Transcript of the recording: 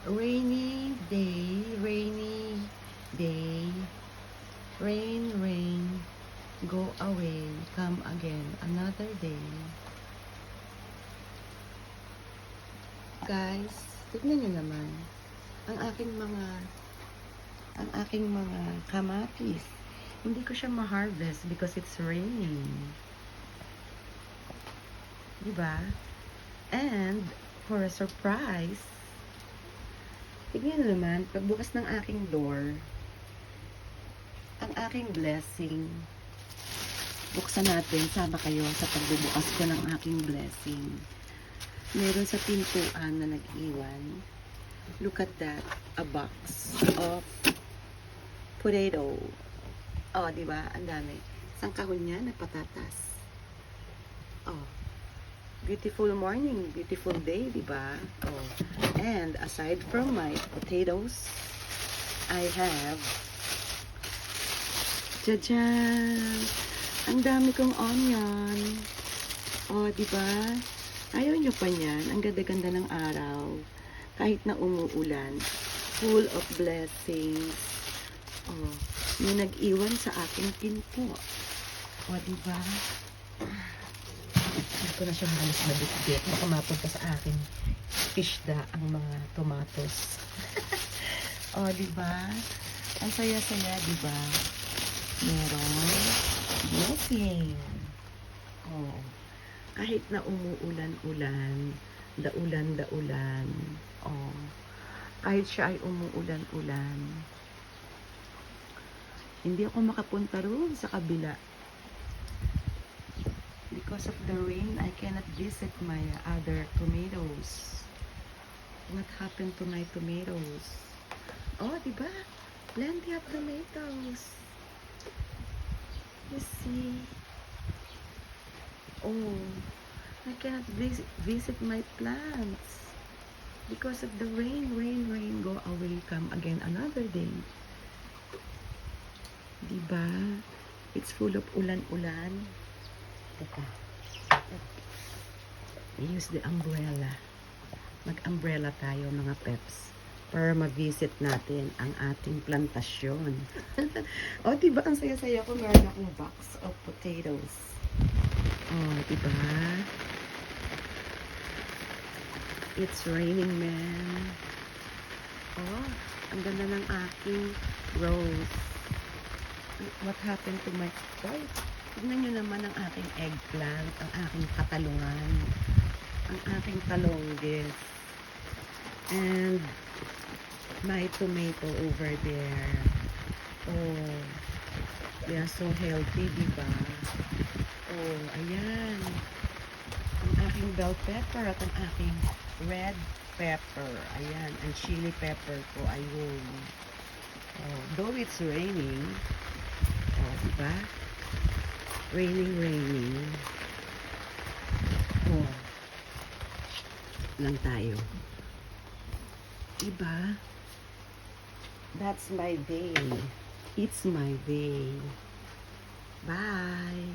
Rainy day, rainy day. Rain, rain, go away, come again, another day. Guys, tignan nyo naman. Ang aking mga kamatis. Hindi ko siya ma-harvest because it's raining. Diba? And, for a surprise, tignan nyo naman, pagbukas ng aking door, ang aking blessing. Buksan natin, sama kayo sa pagbubukas ko ng aking blessing. Meron sa pintuan na nag-iwan. Look at that. A box of potato. Oh, di ba? Ang dami. Isang kahon niya, nagpatatas. Oh. Beautiful morning, beautiful day, di ba? Oh. And aside from my potatoes, I have Jajan! Ang dami kong onion. O, diba? Ayaw nyo pa niyan. Ang ganda-ganda ng araw. Kahit na umuulan. Full of blessings. O, may nag-iwan sa aking pinto. O, diba? Hindi ko na siya mahalis na bitbit. Nakapunta sa aking fishda ang mga tomatoes. O, diba? Ang saya-saya, diba? Meron blessing. Oh. Kahit na umuulan-ulan, daulan-daulan. Oh. Kahit siya ay umuulan-ulan, hindi ako makapunta roon sa kabila. Because of the rain, I cannot visit my other tomatoes. What happened to my tomatoes? Oh, diba? Plenty of tomatoes. You see? Oh, I cannot visit my plants because of the rain, rain, rain, go away, come again another day. Diba? It's full of ulan-ulan. Teka. Use the umbrella. Mag-umbrella tayo mga peps para ma-visit natin ang ating plantasyon. O, diba? Ang saya-saya ko. Meron akong box of potatoes. O, diba? It's raining, man. O, ang ganda ng aking rose. What happened to my... Why? Tignan nyo naman ang aking eggplant, ang aking katalungan, ang aking talonggis. And my tomato over there. Oh, they are so healthy, diba? Oh, ayan. Ang aking bell pepper at ang aking red pepper. Ayan, ang chili pepper ko. Ayun. Oh, though it's raining. Oh, diba? Raining, raining. Oh. Lang tayo. Diba? That's my day. It's my day. Bye.